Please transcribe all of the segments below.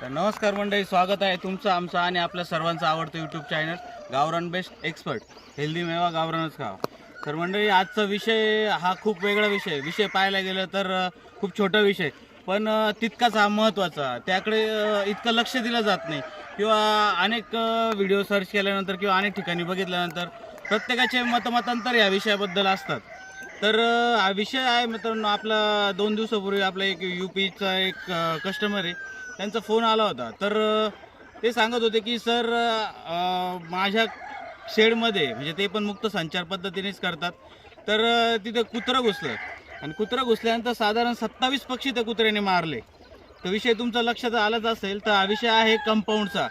तर नमस्कार मंडळी, स्वागत आहे तुमचं आमचं आणि आपल्या सर्वांचं आवडतं यूट्यूब चॅनल गावरान बेस्ट एक्सपर्ट हेल्दी मेवा गावरानच खावा. तर मंडळी, आजचा विषय हा खूप वेगळा विषय पाहायला गेलं तर खूप छोटा विषय, पण तितकाच हा महत्त्वाचा. त्याकडे इतकं लक्ष दिलं जात नाही किंवा अनेक व्हिडिओ सर्च केल्यानंतर किंवा अनेक ठिकाणी बघितल्यानंतर प्रत्येकाचे मतमतांतर या विषयाबद्दल असतात. तर हा विषय आहे मित्रांनो, आपला 2 दिवसापूर्वी आपला एक UPचा एक कस्टमर आहे, त्यांचा फोन आला होता. तर ते सांगत होते की सर, माझ्या शेडमध्ये, म्हणजे ते पण मुक्त संचार पद्धतीनेच करतात, तर तिथे कुत्रं घुसलं आणि कुत्रं घुसल्यानंतर साधारण 27 पक्षी त्या कुत्र्याने मारले. तर विषय तुमचा लक्षात आलाच असेल. तर हा विषय आहे कंपाऊंडचा.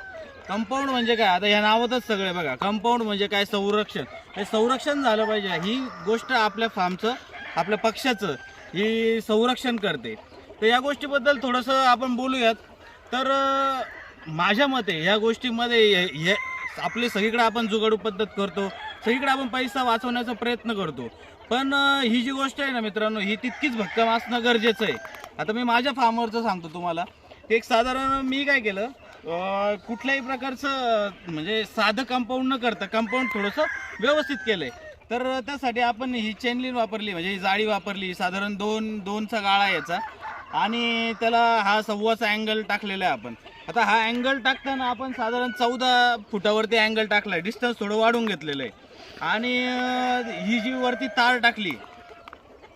कंपाऊंड म्हणजे काय, आता ह्या नावातच सगळे बघा. कंपाऊंड म्हणजे काय, संरक्षण. हे संरक्षण झालं पाहिजे. ही गोष्ट आपल्या फार्मचं, आपल्या पक्ष्याचं ही संरक्षण करते. तर या गोष्टीबद्दल थोडंसं आपण बोलूयात. तर माझ्या मते ह्या गोष्टीमध्ये हे आपली सगळीकडे आपण जुगाडू पद्धत करतो, सगळीकडे आपण पैसा वाचवण्याचा प्रयत्न करतो, पण ही जी गोष्ट आहे ना मित्रांनो, ही तितकीच भक्कम असणं गरजेचं आहे. आता मी माझ्या फार्मवरचं सांगतो तुम्हाला. एक साधारण मी काय केलं, कुठल्याही प्रकारचं म्हणजे साधं कंपाऊंड न करता कंपाऊंड थोडंसं व्यवस्थित केलं आहे. तर त्यासाठी आपण ही चेनलिन वापरली, म्हणजे ही जाळी वापरली. साधारण 2चा गाळा याचा, आणि त्याला हा 1.25चा अँगल टाकलेला आहे आपण. आता हा अँगल टाकताना आपण साधारण 14 फुटावरती अँगल टाकला आहे. डिस्टन्स थोडं वाढून घेतलेलं आहे. आणि ही जी वरती तार टाकली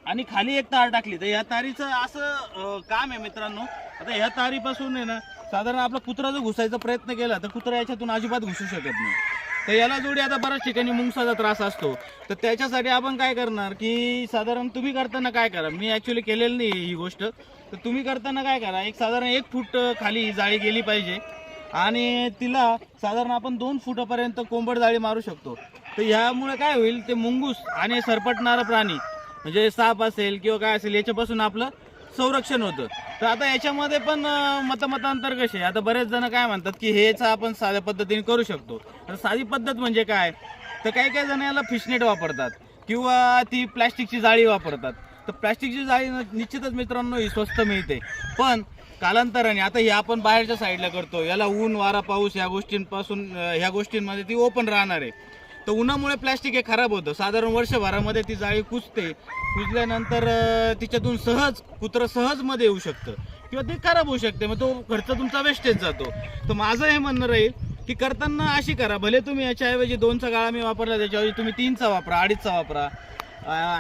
आणि खाली एक तार टाकली. तर ह्या तारीचं असं काम आहे मित्रांनो. आता ह्या तारीपासून आहे ना, साधारण आपला कुत्रा जर घुसायचा प्रयत्न केला तर कुत्रा याच्यातून अजिबात घुसू शकत नाही. तर याला जोडी आता बऱ्याच ठिकाणी मुंगसाचा त्रास असतो. तर त्याच्यासाठी आपण काय करणार की साधारण तुम्ही करताना काय करा, मी ॲक्च्युली केलेलं नाही ही गोष्ट. तर तुम्ही करताना काय करा, एक साधारण 1 फूट खाली ही जाळी गेली पाहिजे आणि तिला साधारण आपण 2 फुटापर्यंत कोंबड जाळी मारू शकतो. तर ह्यामुळे काय होईल, ते मुंगूस आणि सरपटणारा प्राणी म्हणजे साप असेल किंवा काय असेल, याच्यापासून आपलं संरक्षण होतं. तर आता याच्यामध्ये पण मतमतांतर कसे, आता बरेच जण काय म्हणतात की हेचा आपण साध्या पद्धतीने करू शकतो. तर साधी पद्धत म्हणजे काय, तर काही काही जण याला फिशनेट वापरतात किंवा ती प्लॅस्टिकची जाळी वापरतात. तर प्लॅस्टिकची जाळी निश्चितच मित्रांनो ही स्वस्त मिळते, पण कालांतराने आता ही आपण बाहेरच्या साईडला करतो, याला ऊन वारा पाऊस ह्या गोष्टींपासून ह्या गोष्टींमध्ये ती ओपन राहणार आहे. तर उन्हामुळे प्लॅस्टिक हे खराब होतं. साधारण वर्षभरामध्ये ती जाळी कुजते. कुजल्यानंतर तिच्यातून कुत्रं सहजमध्ये येऊ शकतं किंवा ते खराब होऊ शकते. मग तो खर्च तुमचा वेस्टेज जातो. तर माझं हे म्हणणं राहील की करताना अशी करा, भले तुम्ही याच्याऐवजी 2चा गाळा मी वापरला, त्याच्याऐवजी तुम्ही 3चा वापरा, 2.5चा वापरा.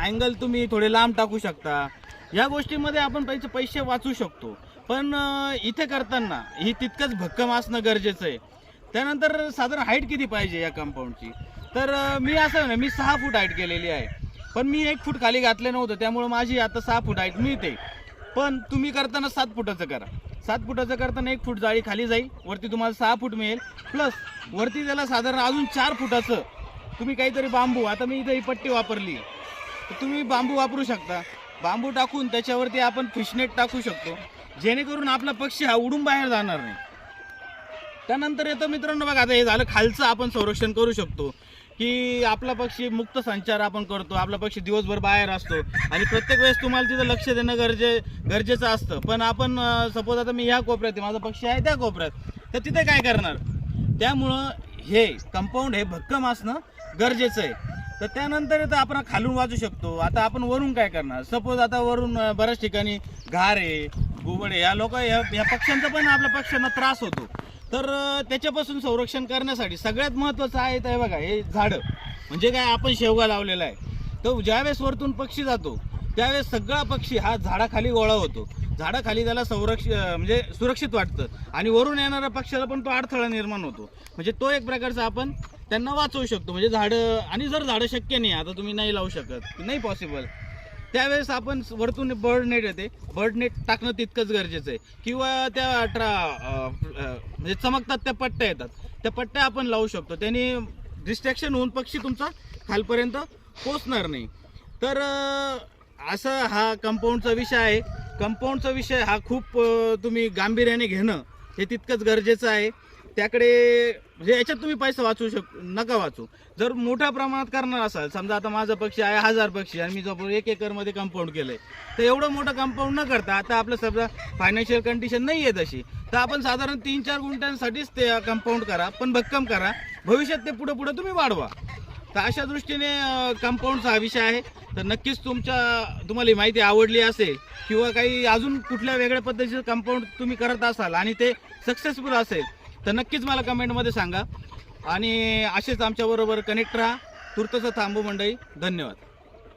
अँगल तुम्ही थोडे लांब टाकू शकता. या गोष्टीमध्ये आपण पैसे वाचू शकतो, पण इथे करताना ही तितकंच भक्कम असणं गरजेचं आहे. त्यानंतर साधारण हाईट किती पाहिजे या कंपाऊंडची, तर मी असं ना, मी 6 फूट हाईट केलेली आहे, पण मी 1 फूट खाली घातलं नव्हतं, त्यामुळे माझी आता 6 फूट हाईट मिळते. पण तुम्ही करताना 7 फुटाचं करा. 7 फुटाचं करताना 1 फूट जाळी खाली जाईल, वरती तुम्हाला 6 फूट मिळेल. प्लस वरती त्याला साधारण अजून 4 फुटाचं तुम्ही काहीतरी बांबू, आता मी इथे ही पट्टी वापरली, तर तुम्ही बांबू वापरू शकता. बांबू टाकून त्याच्यावरती आपण फिशनेट टाकू शकतो, जेणेकरून आपला पक्षी हा उडून बाहेर जाणार नाही. त्यानंतर येतं मित्रांनो बघा, आता हे झालं खालचं आपण संरक्षण करू शकतो की आपला पक्षी मुक्त संचार आपण करतो, आपला पक्षी दिवसभर बाहेर असतो आणि प्रत्येक वेळेस तुम्हाला तिथं लक्ष देणं गरजेचं असतं. पण आपण सपोज आता मी ह्या कोपऱ्यात आहे, माझा पक्षी आहे त्या कोपऱ्यात, तर तिथे काय करणार. त्यामुळं हे कंपाऊंड हे भक्कम असणं गरजेचं आहे. तर त्यानंतर येतं आपण खालून वाचू शकतो. आता आपण वरून काय करणार, सपोज आता वरून बऱ्याच ठिकाणी घार आहे, घुबड आहे, ह्या पक्ष्यांचा पण आपल्या पक्ष्यांना त्रास होतो. तर त्याच्यापासून संरक्षण करण्यासाठी सगळ्यात महत्त्वाचं आहे ते बघा, हे झाडं. म्हणजे काय, आपण शेवगा लावलेला आहे, तर ज्यावेळेस वरतून पक्षी जातो त्यावेळेस सगळा पक्षी हा झाडाखाली गोळा होतो. झाडाखाली त्याला म्हणजे सुरक्षित वाटतं आणि वरून येणाऱ्या पक्षाला पण तो अडथळा निर्माण होतो. म्हणजे तो एक प्रकारचा आपण त्यांना वाचवू शकतो. म्हणजे झाडं, आणि जर झाडं शक्य नाही, आता तुम्ही नाही लावू शकत, नाही पॉसिबल, त्यावेळेस आपण वरतून बर्ड नेट येते, बर्ड नेट टाकणं तितकंच गरजेचं आहे. किंवा त्या म्हणजे चमकतात त्या पट्ट्या येतात, त्या पट्ट्या आपण लावू शकतो. त्याने डिस्ट्रॅक्शन होऊन पक्षी तुमचा खालपर्यंत पोचणार नाही. तर असं हा कंपाऊंडचा विषय आहे. कंपाऊंडचा विषय हा खूप तुम्ही गांभीर्याने घेणं हे तितकंच गरजेचं आहे. त्याकडे म्हणजे याच्यात तुम्ही पैसा वाचू नका वाचू. जर मोठ्या प्रमाणात करणार असाल, समजा आता माझा पक्षी आहे 1000 पक्षी आणि मी जवळ 1 एकरमध्ये कंपाऊंड केलंय, तर एवढं मोठं कंपाऊंड न करता आता आपलं समजा फायनान्शियल कंडिशन नाही आहे तशी, तर आपण साधारण 3-4 गुंठ्यांसाठीच ते कंपाऊंड करा, पण भक्कम करा. भविष्यात ते पुढे तुम्ही वाढवा. तर अशा दृष्टीने कंपाऊंडचा हा विषय आहे. तर नक्कीच तुम्हाला ही माहिती आवडली असेल किंवा काही अजून कुठल्या वेगळ्या पद्धतीचं कंपाऊंड तुम्ही करत असाल आणि ते सक्सेसफुल असेल तर नक्कीच मला कमेंटमध्ये सांगा. आणि असेच आमच्याबरोबर कनेक्ट राहा. तुर्तचं थांबू मंडळी. धन्यवाद.